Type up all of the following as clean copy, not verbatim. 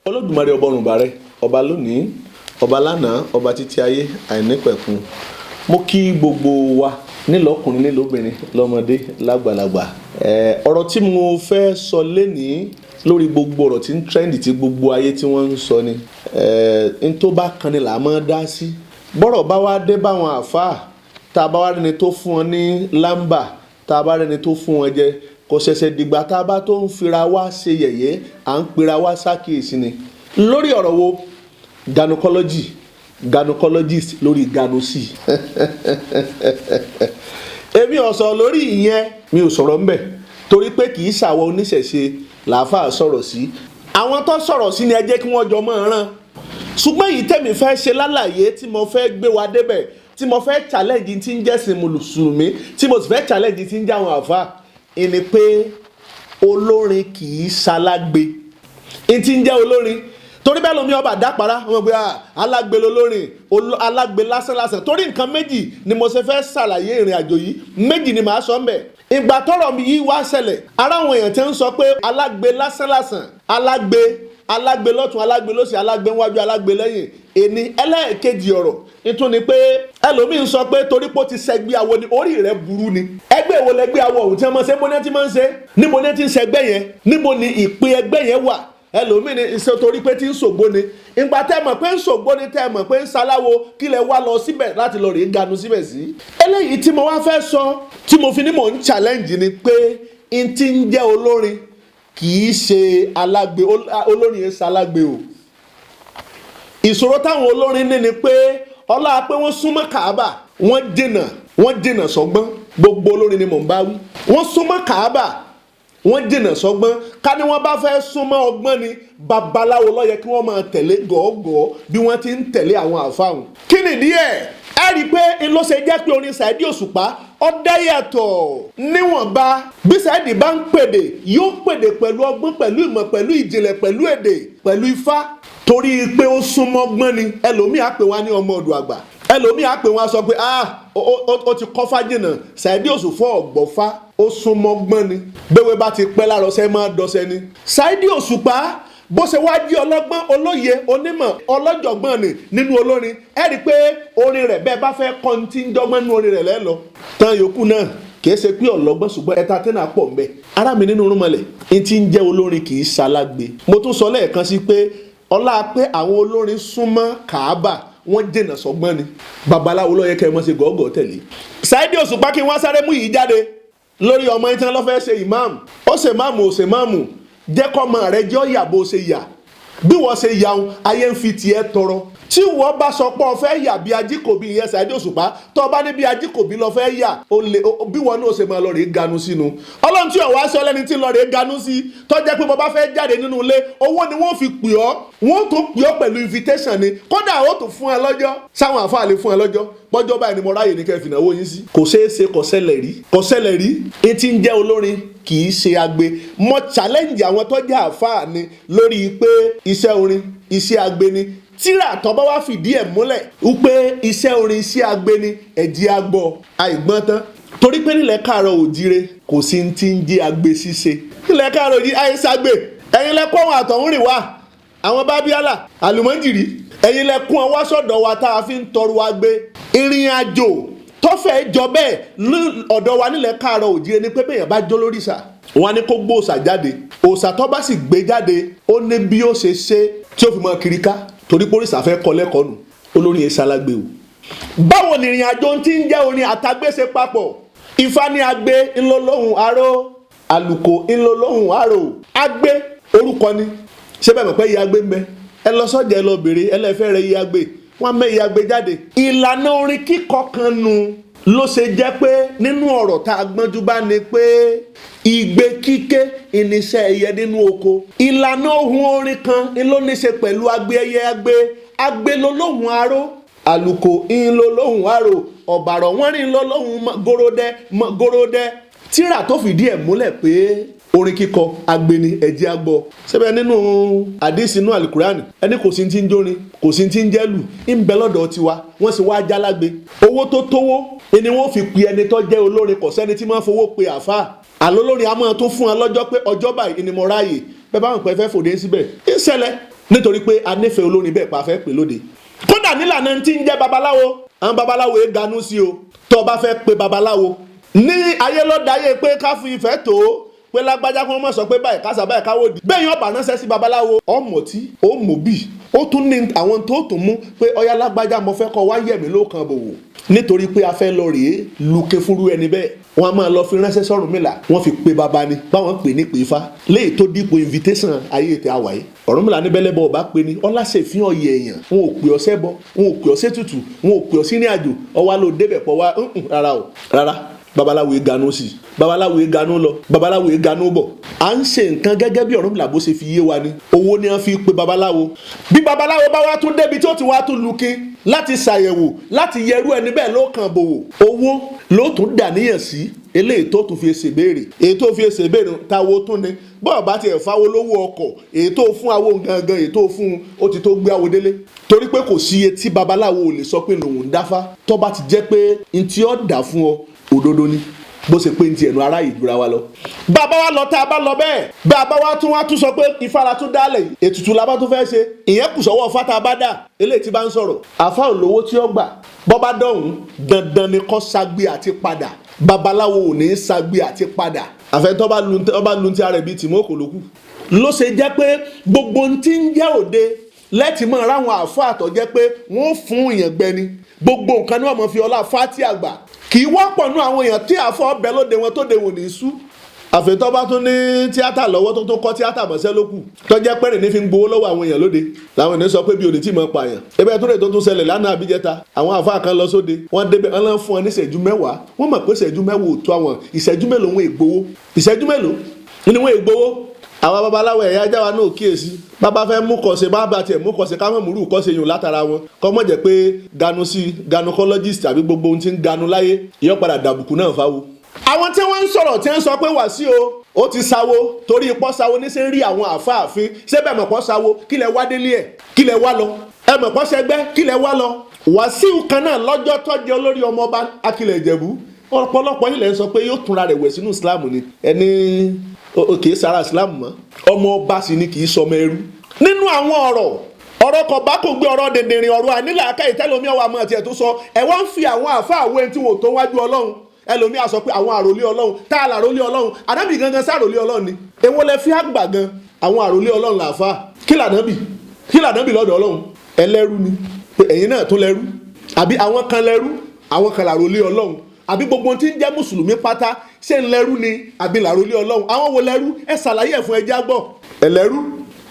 Olódùmarè ọba ọ̀run bàrẹ̀, ọba lónìí, ọba lánàá, ọba títí ayé àìnípẹ̀kun. Mo kí gbogbo wa nílọ́kùnrin nílóbìnrin, lọ́mọdé lágbàlagbà. Ọ̀rọ̀ tí mo fẹ́ sọ lénìí lórí gbogbo ọ̀rọ̀ tí ń trend tí gbogbo ayé tí wọ́n ń sọ ni. N tó bá kan ni là máa dá sí. Bọ́rọ̀ bá wá dé báwọn àfáà, tá a bá wá rẹni tó fún wọn ní lámbà, tá a bá rẹni tó fún wọn jẹ, kò ṣẹ̀ṣẹ̀ dìgbà tá a bá tó ń fira wá ṣe yẹ̀yẹ́, à ń pera wá sákìyèsí ni. Lórí ọ̀rọ̀ wo? Gynecologist lórí ganosi. Èmi ò sọ lórí ìyẹn, mi ò sọ̀rọ̀ ńbẹ̀ torí pé kì í ṣàwọn oníṣẹ̀ṣe làáfàá sọ̀rọ̀ sí. Àwọn tó sọ̀rọ̀ sí ni ẹ jẹ́ kí wọ́n jọ máa rán. Ṣùgbọ́n èyí tèmi fẹ́ ṣe lálàyé tí mo fẹ́ gbé wa débẹ̀, tí mo fẹ́ challenge tí ń jẹ́sìn mùsùlùmí, tí mo sì fẹ́ challenge tí ń jẹ́ àwọn àfáà, ìní pé olórin kì í ṣalágbe. Tí ń jẹ́ olórin torí bẹ́ẹ̀ lómi ọba dápara wọn gbé alágbe lolórin, alágbe lásánlásán. Torí nǹkan méjì ni mo ṣe fẹ́ ṣàlàyé ìrìn àjò yìí, méjì ni màá sọ ńbẹ̀. Ìgbà tọ́rọ̀ mi yìí wá ṣẹlẹ̀, ara àwọn èèyàn tí ń sọ pé alágbe lásánlásán, alágbe lọ́tún, alágbe lósì, alágbe níwájú, alágbe lẹ́yìn. Èní ẹlẹ́ẹ̀kejì ọ̀rọ̀ nítorí ni pé ẹlòmíì ń sọ pé torí pé ó ti ṣẹgbẹ́ awo ni orí rẹ̀ burú ni. Ẹgbẹ́ wo lẹgbẹ́ awo ọ̀hún tí wọ́n máa ń ṣe? Níbo ni wọ́n ti máa ń ṣe? Níbo ni wọ́n ti ń ṣẹgbẹ́ yẹn? Níbo ni ìpín ẹgbẹ́ yẹn wà? Ẹlòmíì ni ṣe torí pé tí ń ṣògbó ni. Ìgbà tẹ́ mọ̀ pé ń ṣògbó ni, tẹ́ mọ̀ pé ń ṣaláwo, kí lẹ wá lọ síbẹ̀ láti lọ rèé ganu síbẹ̀ sí. Eléyìí tí mo wá fẹ́ sọ, tí mo fi ní mò ń challenge ni pé n ti ń jẹ́ olórin kì í ṣe alágbe, olórin yẹn ṣalágbe o. Ìṣòro táwọn olórin ní ni pé ọlá pé wọ́n súnmọ́ Kàábà, wọ́n dènà sọ́gbọ́n. Gbogbo olórin ni mò ń bá wí. Wọ́n súnmọ́ Kàábà, wọ́n dènà sọ́gbọ́n. Ká ní wọ́n bá fẹ́ súnmọ́ ọgbọ́n ni, babaláwo ló yẹ kí wọ́n máa tẹ̀lé gọ̀ọ́gọ̀ọ́ bí wọ́n ti ń tẹ̀lé àwọn àfáàhùn. Kí nìdí ẹ̀? Ẹ rí i pé ló ṣe jẹ́ pé orin Saheed Òṣùpá ó dá yàtọ̀ níwọ̀nba. Bí Saheed bá ń pèdè, yóò pèdè pẹ̀lú ọgbọ́n, pẹ̀lú ìmọ̀, pẹ̀lú ìjìnlẹ̀, pẹ̀lú èdè, pẹ̀lú ifá. Torí pé ó súnmọ́ ọgbọ́n ni. Ẹlòmíì á pè wá ní ọmọ ọ̀dọ̀ àgbà. Ẹlòmíì á pè wá sọ pé ó ti kọ́fá jìnnà. Saheed Òṣùpá ọ̀gbọ́fá, ó súnmọ́ ọgbọ́n ni. Béwé bá ti pẹ́ lára ọṣẹ máa dọṣẹ ni. Saheed Òṣùpá bó ṣe wá jí ọlọ́gbọ́n, olóye, onímọ̀, ọlọ́jọ̀gbọ́n ni nínú olórin. Ẹ rí i pé orin rẹ̀ bẹ́ẹ̀ bá fẹ́ kọ́ ní tí ń dọ́gbọ́n nínú orin rẹ̀ lẹ́lọ. Tán yòókù náà kìí ṣe pé ọlọ́gbọ́n ṣùgbọ́n ẹ̀ta tẹ́nà pọ̀ ńbẹ. Ará mi nínú rúmọlẹ̀, n ti ń jẹ́ olórin kì í ṣalágbe. Mo tún sọ lẹ́ẹ̀kan sí pé ọlá pé àwọn olórin súnmọ́ Kàábà, wọ́n dènà sọ́gbọ́n ni. Babaláwo ló yẹ kẹ́ ẹ mọ́ ṣe gọ́gọ́ tẹ̀lé. Saheed Òṣùpá kí wọ́n sáré mú yìí jáde lórí ọmọ yìí tí wọ́n lọ fẹ́ ṣe ìmáàmù. Ó ṣe máàmù, ó ṣe máàmù. Jẹ́ kọ́mọ rẹ jẹ́ ọ̀yà bó ṣe yà. Bí wọ́n ṣe yàun, ayé ń fi tiẹ̀ tọrọ. Tí wọ́n bá sọ pé ọ fẹ́ yà bí Ajíkòbí ìyẹn Saheed Òṣùpá, tó bá ní bí Ajíkòbí lọ fẹ́ yà, bí wọn náà ṣe máa lọ rèé ganu sínú. Ọlọ́run tí ọ̀wá sọ lẹ́ni tí ń lọ rèé ganu sí, tó jẹ́ pé bó bá fẹ́ jáde nínú ilé, owó ni wọ́n fi pè ọ́, wọ́n tún pè ọ́ pẹ̀lú invitation ni. Kódà ó tún fún ẹ lọ́jọ́, sáwọn àfáà lè fún ẹ lọ́jọ́. Pọ́jọ́ báyìí ni mo ráyè ní kẹ́ fi náwó yín sí. Kò ṣeé ṣe, kò ṣẹlẹ̀ rí. Etí ń jẹ́ olórin kì í ṣe agbe. Mo challenge àwọn tó jẹ́ àfáà ni lórí pé iṣẹ́ orin, iṣẹ́ agbe ni. Tíra tó bá wá fìdí ẹ̀ múlẹ̀ wípé iṣẹ́ orin, iṣẹ́ agbe ni, ẹ̀dí agbọ́ àìgbọ́n tán. Torí pé nílẹ̀ Káàárọ̀ Oòjíire kò sí ti ń jẹ́ agbe ṣíṣe. Nílẹ̀ Káàárọ̀ Oòjíire àìsàgbè. Ẹ̀yin lẹ kó àwọn àtọ̀hún rìn wá, àwọn bábíálà, àlùmọ́jìrì. Ẹ̀yin lẹ kún ọwọ́ sọ̀dọ̀ wa tá a fi ń tọrọ agbe. Ìrìn àjò tó fẹ́ jọ bẹ́ẹ̀ ọ̀dọ̀ wa nílẹ̀ Káàárọ̀ Oòjíire ni pé bẹ́ẹ̀ bá jó lóríṣà, wọ́n á ní kó gbó òòṣà jáde. Òòṣà tó bá sì gbé jáde, ó ní bí ó ṣe ṣe tí ó fi mọ kiri ká. Torí pé òrìṣà fẹ́ kọ́ lẹ́kọ̀ọ́ nù. Olórin yẹn ṣalágbe o. Báwo ni ìrìn àjò tí ń jẹ́ orin àtàgbé ṣe papọ̀? Ifá ní agbe ńlọlọ́hùn aró, àlùkò ńlọlọ́hùn aró. Agbe orúkọ ni. Ṣé bẹ́ẹ̀ mọ̀ pé iye agbe ń bẹ? Ẹ lọ sọ́jà ẹ lọ bèrè, ẹ lẹ́fẹ́ rẹ iye agbe. Wọ́n mẹ́ iye agbe jáde. Ìlànà orin kíkọ kan nu ló ṣe jẹ́ pé nínú ọ̀rọ̀ tá a gbọ́njú bá ní pé ìgbé kíké ìníṣẹ́ ẹyẹ nínú oko. Ìlànà ohun orin kan ló ní ṣe pẹ̀lú agbe ẹyẹ agbe lolóhùn aró, àlùkò lolóhùn aró, ọ̀bàrọ̀ wọ́n rìn lolóhùn gorodẹ. Tíra tó fìdí ẹ̀ múlẹ̀ pé orin kíkọ agbe ni, ẹ̀jẹ̀ agbọ́. Ṣébẹ̀ nínú àdísì inú àlùkùránì ẹni kò sí ti ń jórin, kò sí ti ń jẹ́lù, ń bẹ lọ́dọ̀ tiwa, wọ́n sì wá jálágbe. Owó tó tówó ni wọ́n fi pe ẹni tó jẹ́ olórin, kò sẹ́ni tí máa ń fowó pe àfáà. Àlọ́ lórin a máa tó fún ẹ lọ́jọ́ pé ọjọ́ báyìí ni mo ráàyè. Bẹ́ẹ̀ bá wọn pẹ́ fẹ́ fòde síbẹ̀. Ìṣẹ̀lẹ̀ nítorí pé a nífẹ̀ẹ́ olórin bẹ́ẹ̀ pa fẹ́ pè lóde. Kódà nílànà tí ń jẹ́ babaláwo, àwọn babaláwo yẹn ganú sí o. Tó bá fẹ́ pe babaláwo ní ayé lọ́dáyé pé ká fi ìfẹ́ tó pé lágbájá kí wọ́n mọ̀ sọ pé báyìí kásá báyìí káwọ́ di. Bẹ́ẹ̀ yóò bá ránṣẹ́ sí babaláwo ọmọtí ó mọ̀bí ó tún ní àwọn tó tún mú pé ọyá lágbájá mo fẹ́ kọ́ wá yẹ̀mí ló kan bò wò. Nítorí pé a fẹ́ lọ rèé luke fúnrú ẹni bẹ́ẹ̀. Wọ́n á máa lọ fi ránṣẹ́ s'Ọ̀rúnmìlà, wọ́n fi pe baba ni báwọn pè ní pèéfà léyìí tó dípò invitation ayé ètè àwáyé. Ọ̀rúnmìlà ní bẹ́lẹ́ bọ́ ọba pe ni ọlásèfín ọ̀yẹ̀ èèyàn, wọn ò pè ọ́ sẹ́bọ, wọn ò pè ọ́ sétùtù, wọn ò pè ọ́ sínú àjò ọwá ló débẹ̀ pọ̀ wá rárá o rárá. Babaláwo ganú sí, babaláwo ganú lọ, babaláwo ganú bọ̀. À ń ṣe nǹkan gẹ́gẹ́ bí Ọ̀rúnmìlà bó ṣe fi yé wa ni. Owó ni wọ́n fi pe babaláwo. Bí babaláwo bá wá tún débi tí ó ti wá tún lukin láti ṣàyẹ̀wò láti yẹrú ẹni bẹ́ẹ̀ ló kàn bòwò. Owó ló tún dàníyàn sí eléyìí tó tún fi ṣèbéèrè. Èyí tó fi ṣèbéèrè táwo tún ni. Bọ́ọ̀ bá tiẹ̀ fáwo lówó ọkọ̀, èyí tó fún awo gangan, èyí tó fún ó ti tó gbé awo délé. Torí pé kò sí iye tí babaláwo ò lè sọ pé lòun ń dáfá tó bá ti jẹ́ pé ntí ó dà fún ọ òdodo ni, bó ṣe pé ntí ẹnu ará ìdúrà wa lọ. Bàbá wa lọ tá a bá lọ bẹ́ẹ̀, bàbá wa tún sọ pé ìfara tún dálẹ̀ ètùtù la bá tún fẹ́ ṣe. Ìyẹn kù sọ́wọ́ fata bá dà eléyìí tí bá ń sọ̀rọ̀. Àfa olówó tí ó gbà bọ́ bá dọ̀hún dandan ni kó sagbe àti padà. Babaláwo ò ní sagbe àti padà. Àfẹ́ tó bá lu ti ara ẹ̀ bíi tìmọ́ kò lókù. Ló ṣe jẹ́ pé gbogbo ohun tí ń jẹ́ òde lẹ́tì mọ́ ráwọn àfa àtọ̀ jẹ́ pé wọ́n fún ìyẹn gbẹni. Gbogbo nǹkan ni wọ́n mọ̀ fi ọlá fátì àgbà. Kì í wọ́pọ̀ nú àwọn èèyàn tí àfọ́ ọbẹ̀ lóde wọn tó de wò ní sú. Àfẹ́tọ́ bá tún ní tíátà lọ́wọ́ tó kọ́ tíátà mọ́sẹ́ lókù tó jẹ́ pẹ́rẹ́ ní fi ń gbowó lọ́wọ́ àwọn èèyàn lóde làwọn ènìyàn sọ pé bí òní tí mọ̀ pààyàn. Ẹbẹ̀ tó lè tó tún ṣẹlẹ̀ lánàá àbíjẹta àwọn àfáà kan lọ sóde wọ́n débẹ̀ wọ́n lọ́n fún ọ ní ìṣẹ́jú 10 wọ́n mọ̀ pé ìṣẹ́jú 10 ò tó àwọn ìṣẹ́jú mélòó wọn ègbowó ìṣẹ́jú mélòó ni wọn ègbowó. Àwọn babaláwo ẹ̀yà ajá wa náà kíyèsí bàbá fẹ́ mú kọ̀ọ̀sẹ̀ bàbá tiẹ̀ mú kọ̀ọ̀sẹ̀ ká mọ̀ múrù kọ́sẹ̀ yòó látara wọn kọ́ mọ̀ jẹ́ pé gynecologist àbí gbogbo ohun tí ń ganu láyé ìyọ́ padà dàbùkù náà fáwo. Àwọn tí wọ́n ń sọ̀rọ̀ tí wọ́n sọ pé Wàsíù ó ti sáwó torí ipò sáwó ní sẹ́ ń rí àwọn àfáàfin ṣébẹ̀ mọ̀pọ̀ sáwó kí lẹ wá délé ẹ̀ kí lẹ wá lọ ẹ mọ̀pọ̀ ṣẹgbẹ́ kí lẹ wá lọ. Wàsíù kan náà lọ́jọ́ tó jẹ́ olórí ọmọọba Akilẹ̀ Ìjẹ̀bú ọ̀pọ̀lọpọ̀ ilẹ̀ ń sọ pé yóò túnra rẹ̀ wẹ̀ sínú Islam ni ẹni kì í sara Islam mọ́ ọmọ ọba sì ni kì í sọmọ ẹrú. Nínú àwọn ọ̀rọ̀ kọ̀ bá kò gbé ọ̀rọ̀ dèdèrìn ọ̀rọ̀ ànílàáká ìtẹ́lómi ọwọ́ àmọ́ àti ẹ̀ tó sọ ẹ̀ wọ́n ń fi àwọn àfáà wé tí wò tó wájú Ọlọ́run. Ẹlòmí a sọ pé àwọn àròlé Ọlọ́run tá a làròlé Ọlọ́run ànábì gangan sàròlé Ọlọ́run ni èwo lẹ fi àgbà gan àwọn àròlé Ọlọ́run làáfà kí lànábì lọ́dọ̀ Ọlọ́run ẹlẹ́rú ni pé ẹ̀yin náà tó lẹ́rú àbí àwọn kan lẹ́rú àwọn kan làròlé Ọlọ́run àbí gbogbo tí ń jẹ́ mùsùlùmí pátá ṣé ń lẹ́rú ni àbí làròlé Ọlọ́run àwọn wo lẹ́rú ẹ ṣàlàyé ẹ̀ fún ẹja gbọ́ ẹlẹ́rú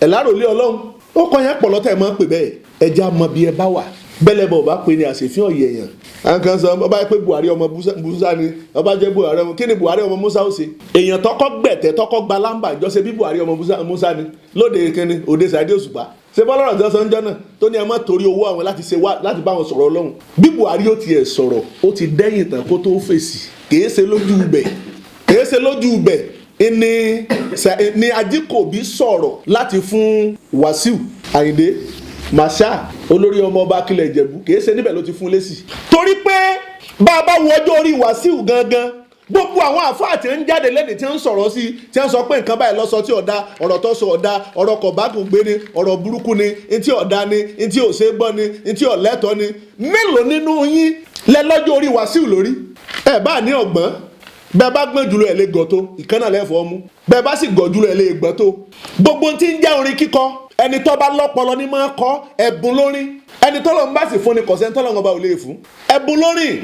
ẹ̀ làròlé Ọlọ́run ó kọ́ yẹn pọ̀ lọ́tẹ̀ mọ́ pè bẹ́ẹ̀ ẹja mọ bí ẹ bá wà bẹ́lẹ̀ bọ̀ bá pe ni àṣefín ọ̀yẹ̀ èèyàn àǹkan sọ ọba pé Buhari ọmọ Musa ni ọba jẹ́ Buhari ọmọ kí ni Buhari ọmọ Musa ó ṣe èèyàn tọkọ gbẹ̀tẹ̀ tọkọ gba lámbà ìjọsẹ bí Buhari ọmọ Musa ni lóde kíni òde Sàdé Òṣùpá ṣe bọ́lọ́rọ̀ tí wọ́n sọ ń jọ́ náà tó ní ẹ má torí owó àwọn láti bá wọn sọ̀rọ̀ Ọlọ́run bí Buhari ó tiẹ̀ sọ̀rọ̀ ó ti dẹ́yìn tán kó tó fèsì kìí ṣe lójú ibẹ̀ ni Ajíkòbí sọ̀rọ̀ láti fún Wàsíù Àyìndé Màṣá olórí ọmọ ọba Akilẹ̀ Ìjẹ̀bú kìí ṣe níbẹ̀ ló ti fún lésì. Torí pé bá a bá wo ọjọ́ orí Wàsíù gangan gbogbo àwọn àfáà tí ń jáde lẹ́nìí tí ń sọ̀rọ̀ sí tí ń sọ pé nǹkan báyìí lọ́sọ tí ọ̀dà ọ̀rọ̀ tó sọ ọ̀dà ọ̀rọ̀ kọ̀bákùn gbé ni ọ̀rọ̀ burúkú ni ntí ọ̀dà ni ntí òṣè gbọ́ ni ntí ọ̀lẹ́tọ̀ ni mélòó nínú yín lẹ lọ́jọ́ orí Wàsíù lórí ẹ bá ní ọgbọ́n bẹ́ẹ̀ bá gbọ́n jùlọ ẹ̀ lè gọ̀ tó ìkànnà lẹ́fọ̀ọ́ mú bẹ́ẹ̀ bá sì gọ̀ jùlọ ẹ̀ lè gbọ́ tó gbogbo tí ń jẹ́ orin kíkọ ẹni tó bá lọ́pọlọ ní máa kọ ẹ̀bùn lórin ẹni tó lọ́n bá sì fún ni kọ̀sẹ́ tó lọ́n ọba ò lè fún ẹ̀bùn lórin.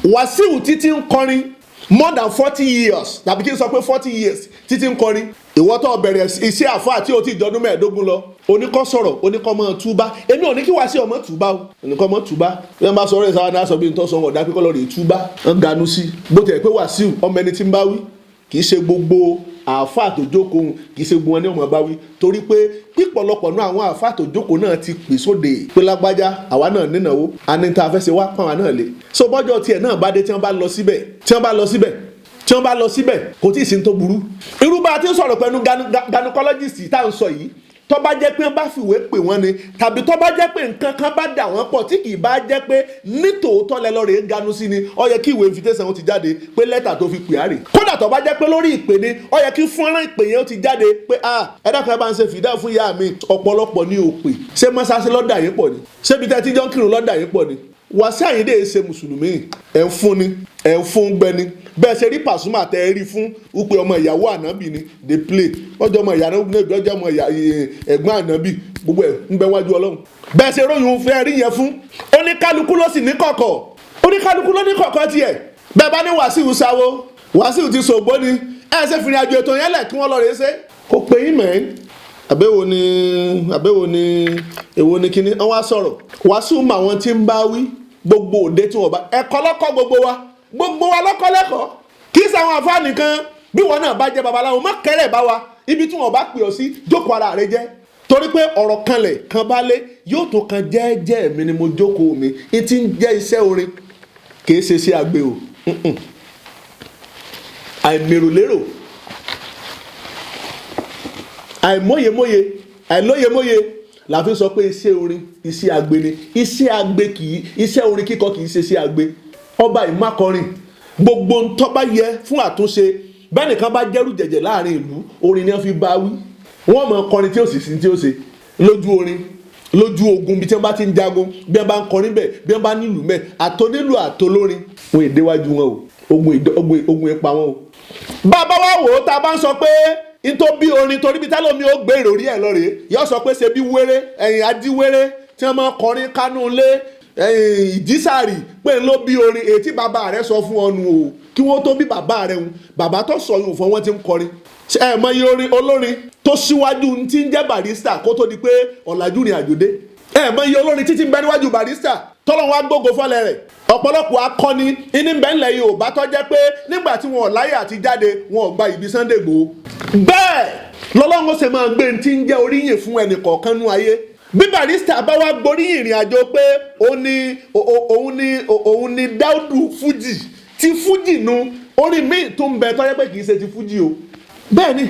Wàsíù títí ń kọrin more than 40 years tàbí kí n sọ pé 40 years títí ń kọrin ìwọ tó bẹ̀rẹ̀ iṣẹ́ àfáà tí o ti jọdún 15 lọ oníkọ́ sọ̀rọ̀ oníkọ́ mọ́ túbá èmi ò ní kí Wàsíù ọmọ túbá o oníkọ́ mọ́ túbá wọ́n bá sọ̀rọ̀ ìsáwádà náà sọ bí n tó sọ wọn ọ̀dà pípọ́ lọ́rọ̀ ìtúbá ń ganu sí bó tẹ̀ pé Wàsíù ọmọ ẹni tí ń bá wí kì í ṣe gbogbo àáfàá tó jókòó kì í ṣe gbogbo wọn ní ọmọ bá wí torí pé pípọ̀lọpọ̀ náà àwọn àáfàá tó jókòó náà ti pè sóde pé lágbájá àwa náà nínáwó àní tá a fẹ́ ṣe wá pọ́n àwa náà lé so bọ́jọ́ tiẹ̀ náà bá dé tí wọ́n bá lọ síbẹ̀ kò tí ì sí tó burú irú bá a ti ń sọ̀rọ̀ pẹ̀lú gynecologist tá à ń sọ yìí tó bá jẹ́ pé wọ́n bá fìwé pè wọ́n ni tàbí tó bá jẹ́ pé nǹkan kan bá dà wọ́n pọ̀ tí kì í bá jẹ́ pé nítòótọ́ lẹ lọ rèé ganu sí ni ó yẹ kí ìwé invitation ó ti jáde pé lẹ́tà tó fi pè á rè kódà tó bá jẹ́ pé lórí ìpè ni ó yẹ kí fọ́nrán ìpè yẹn ó ti jáde pé ẹ dákun ẹ bá ń ṣe fìdá fún ìyá mi ọ̀pọ̀lọpọ̀ ní òpè ṣé mọ́ṣáláṣí lọ́dà yín pọ̀ ni ṣé ibi tẹ́ ti jọ ń kírun lọ́dà yín pọ̀ ni Wàsíù Àyìndé ṣe mùsùlùmí ẹ̀ ń fún ni ẹ̀ ń fún gbẹni bẹ́ẹ̀ ṣe rí Pasuma tẹ́ ẹ rí fún wípé ọmọ ìyàwó ànábì ni dey play ọjọ́ ọmọ ìyá náà ọjọ́ ọmọ ẹ̀gbọ́n ànábì gbogbo ẹ̀ ń bẹ wájú Ọlọ́run bẹ́ẹ̀ ṣe ròyìn òun fẹ́ rí yẹn fún oníkálukú ló sì ní kọ̀kọ̀ oníkálukú ló ní kọ̀kọ̀ tiẹ̀ bẹ́ẹ̀ bá ní Wàsíù sáwó Wàsíù ti ṣògbó ni ẹ̀ ṣe fìrìn àjò ètò yẹn lẹ̀ kí wọ́n lọ rèé ṣe kò pé yín mẹ́rin àbẹ̀wò ni èwo ni kíní wọ́n wá sọ̀rọ̀ Wàsíù mà wọ́n ti ń bá wí gbogbo òde tí wọ́n bá ẹ̀kọ́ lọ́kọ́ gbogbo wa lọ́kọ́ lẹ́kọ̀ọ́ kì í ṣàwọn àfáà nìkan bí wọn náà bá jẹ́ babaláwo má kẹ́rẹ̀ bá wa ibi tí wọ́n bá pè ọ́ sí jókòó ara rẹ jẹ́ torí pé ọ̀rọ̀ kanlẹ̀ kan bá lé yóò tó kan jẹ́ẹ́jẹ́ mi ni mo jókòó mi ní ti ń jẹ́ iṣẹ́ orin kì í ṣe sí àgbẹ̀ o àìmèrò-lérò àìmọyemọye àìlóyemọye la fi sọ pé iṣẹ́ orin iṣẹ́ àgbẹ̀ ni iṣẹ́ orin kíkọ kì í ṣe iṣẹ́ àgbẹ̀ ọba ìmákọrin gbogbo ntọ́ bá yẹ fún àtúnṣe bẹ́ẹ̀ nìkan bá jẹ́rù jẹ̀jẹ̀ láàrin ìlú orin ni wọ́n fi bá wí wọ́n mọ̀ kọrin tí ó sì sí tí ó ṣe lójú orin lójú ogun bí tí wọ́n bá ti ń jagun bí wọ́n bá ń kọrin bẹ́ẹ̀ bí wọ́n bá nílùú mẹ́ẹ̀ àtọ́nílù àtọ́lórin wọn èdèwájú wọn o ogun ipa wọn o. bàbá wa wò ó tá a bá ń sọ pé nítorí bí orin torí bí tálómi ó gbé ìròrí ẹ̀ lọ́rẹ̀ẹ́ yóò sọ pé ṣe bí wéré ẹ̀yìn adíwéré tí wọ́n máa kọrin kánú lé ìjísàrì pé ló bí orin ètí bàbá rẹ sọ fún ọnu o kí wọ́n tó bí bàbá rẹ hùn bàbá tó sọ yòó fún wọn ti ń kọrin ẹ mọ iye orin olórin tó síwájú tí ń jẹ́ Barrister kó tó di pé ọ̀làjú rìn àjòdé ẹ mọ iye olórin títí ń bẹ níwájú Barrister tọ́lọ́wọ́n á gbógo fọ́lẹ̀ rẹ̀ ọ̀pọ̀lọpọ̀ akọni ní bẹ́ńlẹ̀ Yorùbá tó jẹ́ pé nígbà tí wọn ò láyè àti jáde wọn ò gba ìbí Sunday Igboho bẹ́ẹ̀ lọ́lọ́run ṣe máa gbé tí ń jẹ́ oríyìn fún ẹnì kọ̀ọ̀kan nú ayé bí Barrister bá wá gboríyìn ìrìn àjò pé òun ni Dáúdù Fújì ti Fújì nu orin míì tó ń bẹ tó jẹ́ pé kì í ṣe ti Fújì o bẹ́ẹ̀ ni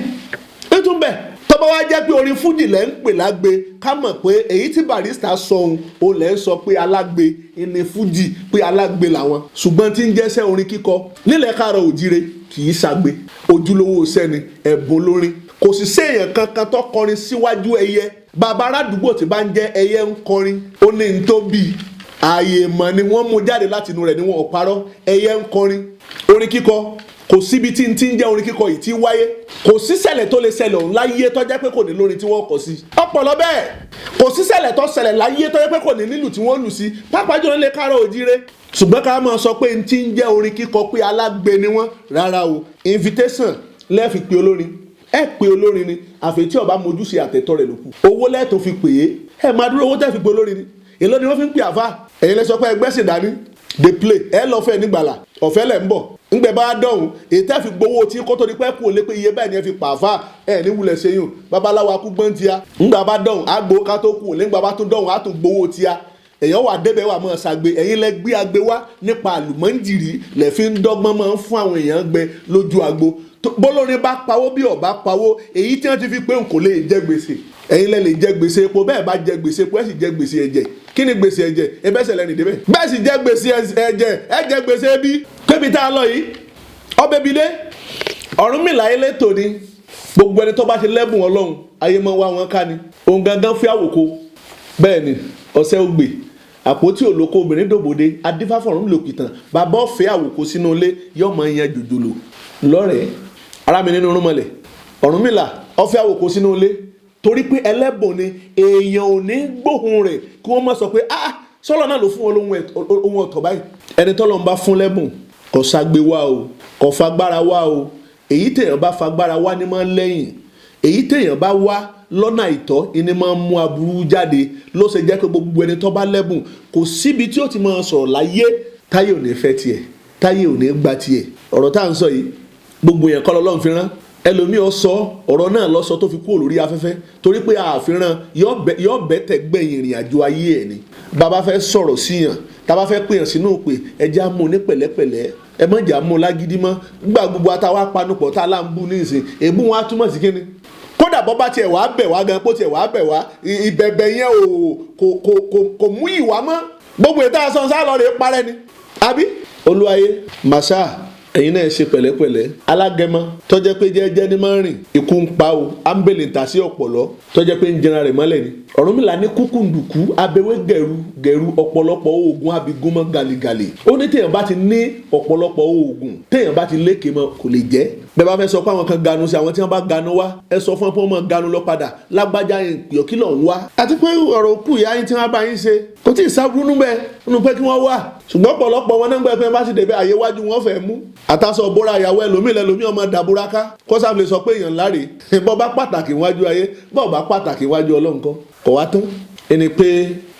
ó tún bẹ̀ tó bá wá jẹ́ pé orin Fújì lẹ́ ń pè lágbe ká mọ̀ pé èyí tí Barrister sọ ohun ó lẹ́ ń sọ pé alágbe ní Fújì pé alágbe làwọn ṣùgbọ́n tí ń jẹ́sẹ́ orin kíkọ nílẹ̀ Káàárọ̀ Oòjíire kì í ṣàgbé ojúlówó sẹ́ni ẹ̀bùn lórin kò sì séèyàn kankan tó kọrin síwájú ẹyẹ bàbá aládùúgbò tí bá ń jẹ́ ẹyẹ ń kọrin ó ní n tó bí ààyè mọ̀ ni wọ́n mú jáde láti inú rẹ̀ ni wọn ò parọ́ ẹyẹ ń kọrin orin kíkọ kò síbi tí ń jẹ́ orin kíkọ yìí tí wáyé kò sí ṣẹlẹ̀ tó lè ṣẹlẹ̀ òun láyé tó jẹ́ pé kò ní lórin tí wọ́n kọ sí ọpọlọ bẹ́ẹ̀ kò sí ṣẹlẹ̀ tó ṣẹlẹ̀ láyé tó jẹ́ pé kò ní nílù tí wọ́n lù sí pàápàá jùlọ nílẹ̀ Káàárọ̀ Oòjíire ṣùgbọ́n ká máa sọ pé tí ń jẹ́ orin kíkọ pé alágbe ni wọ́n rárá o invitation lẹ́ẹ̀fi pé olórin ẹ pé olórin ni àfi tí ọba mojúṣe àtẹ̀tọ́ rẹ̀ lókù owó lẹ́ẹ̀tọ́ fi pè é ẹ máa dúró owó tẹ́ fi pé olórin ni èló ni wọ́n fi ń pè àfà ẹ̀yin lẹ sọ pé ẹgbẹ́ sì dání dey play ẹ lọ fẹ́ nígbàlà ọ̀fẹ́ lẹ̀ ń bọ̀ ńgbẹ́ bá dọ̀hún èyí tẹ́ fi gbowó tí kó tó di pẹ́ kú ò lé pé iye bẹ́ẹ̀ ni ẹ fi pàfà ẹ ní wulẹ̀ ṣeyún babaláwo akúgbọ́n tíya ńgbà bá dọ̀hún á gbowó ká tó kú ò lé ńgbà bá tún dọ̀hún á tún gbowó tíya èèyàn wà débẹ̀ wà máa ṣàgbé ẹ̀yin lẹ gbé agbe wá nípa àlùmọ́ǹjìrì lẹ̀ fi ń dọ́gbọ́n máa ń fún àwọn èèyàn gbẹ lójú agbo bólórin bá pawó bí ọba pawó èyí tí wọ́n ti fi pé n kò lè jẹ gbèsè ẹ̀yin lẹ lè jẹ gbèsè epo bẹ́ẹ̀ bá jẹ gbèsè epo ẹ̀ sì jẹ gbèsè ẹ̀jẹ̀ kí ni gbèsè ẹ̀jẹ̀ ẹbẹ́sẹ̀ lẹ́nu ìdíbẹ̀ bẹ́ẹ̀ sì jẹ gbèsè ẹ̀jẹ̀ ẹ̀ jẹ gbèsè ẹbí kébi tá a lọ yìí ọbẹ̀ bi dé Ọ̀rúnmìlà elétò ni gbogbo ẹni tó bá ti lẹ́bùn Ọlọ́run ayé máa wá wọn ká ni òun gangan fi àwòkọ bẹ́ẹ̀ ni ọ̀sẹ̀ ògbè àpótí òlókò obìnrin dòbòde adífáfọ̀rún lòkìtàn bàbá ọ̀fẹ́ àwòkọ sínú ilé yọ̀ọ́ yan jòjòló lọ́rẹ̀ẹ́ ara mi nínú rúmọlẹ̀ Ọ̀rúnmìlà ọ̀fẹ́ àwòkọ sínú ilé torí pé ẹlẹ́bùn ni èèyàn ò ní gbóhùn rẹ̀ kí wọ́n má sọ pé sọ́lọ́ náà ló fún wọn lóhun ọ̀tọ̀ báyìí ẹni tọ́lọ́ ń bá fún lẹ́bùn kò ságbe wá o kò fagbára wá o èyí téèyàn bá fagbára wá ní máa ń lẹ́yìn èyí téèyàn bá wá lọ́nà àìtọ́ ìní máa ń mú aburú jáde ló ṣe jẹ́ pé gbogbo ẹni tó bá lẹ́bùn kò síbi tí ó ti máa sọ̀rọ̀ láyé táyé ò ní fẹ́ tiẹ̀ táyé ò ní gbà tiẹ̀ ọ̀rọ̀ tá à ń sọ yìí gbogbo yẹn kọ́ lọ́lọ́run fi rán ẹlòmíì ó sọ ọ̀rọ̀ náà ló sọ tó fi kúrò lórí afẹ́fẹ́ torí pé àfihàn yọ bẹ́tẹ̀ gbẹ̀yìn ìrìn àjò ayé ẹ̀ ni bàbá fẹ́ sọ̀rọ̀ síyàn tàbá fẹ́ pèyàn sínú pé ẹja mú ní pẹ̀lẹ́pẹ̀lẹ́ ẹ mọ̀jà mú lágídí mọ́ gbà gbogbo àtàwọn apanupọ̀ tá a là ń bú ní ìsìn èébú wọn á túmọ̀ sí kíni kódà bọ́ bá tiẹ̀ wá bẹ̀ wá gan kó tiẹ̀ wá bẹ̀ wá ìbẹ̀bẹ̀ yẹn kò mú ìwà mọ́ gbogbo ètò àṣọ sálọ rè parẹ́ ni àbí. olúwayé màṣá ẹ̀yin náà ṣe pẹ̀lẹ́pẹ̀lẹ́ alágẹmọ tọ́jẹ́ pé jẹ́jẹ́ ní máa ń rìn ikú ń pa o ámbélé ń ta sí ọ̀pọ̀lọ́ tọ́jẹ́ pé ń jẹran rẹ̀ mọ́lẹ̀ ni. Ọ̀rúnmìlà ní kúkúndùkú abẹ́wé gẹ̀rú ọ̀pọ̀lọpọ̀ oògùn abigúnmọ́ galigale. Ó ní téèyàn bá ti ní ọ̀pọ̀lọpọ̀ oògùn téèyàn bá ti lékè mọ́ kò lè jẹ́. Bẹ́ẹ̀ bá fẹ́ sọ pé àwọn kan ganu sí àwọn tí wọ́n bá ganu wá ẹ sọ fún wọn pé wọ́n máa ganu lọ padà lágbájá yẹn kí ló ń wá. Àti pé ọ̀rọ̀ òkú ìyá yín tí wọ́n bá yín ṣe kò tí ì sábúrú nínú pé kí wọ́n wá. Ṣùgbọ́n ọ̀pọ̀lọpọ̀ wọn náà ń gbẹ pé bá ti débẹ̀ àyè wájú wọn fẹ́ mú. Àtàsọ bóra ìyàwó ẹlòmíì ọmọ dàbúráká kó sáà lè sọ pé èèyàn láre bọ́ bá pàtàkì wájú ayé bọ́ bá pàtàkì wájú Ọlọ́run kọ́ kò wá tán. Ẹni pé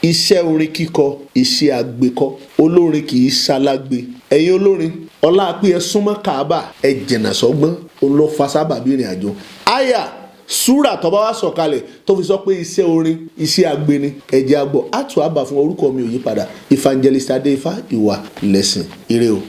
iṣẹ́ orin kíkọ iṣẹ́ àgbékọ́ olórin kì í ṣalágbe. Ẹ̀yin olórin ọlá pé ẹ súnmọ́ Káàbà ẹ jìnnà sọ́gbọ́n olófa sábàbí ìrìn àjò. Àyà súrà tó bá wá sọ̀kalẹ̀ tó fi sọ pé iṣẹ́ orin iṣẹ́ àgbé ni ẹ̀jẹ̀ àgbọ̀ àtúwàbà fún orúkọ mi ò yí padà Evangelist Adéifá ìwà lẹ́sìn ire o.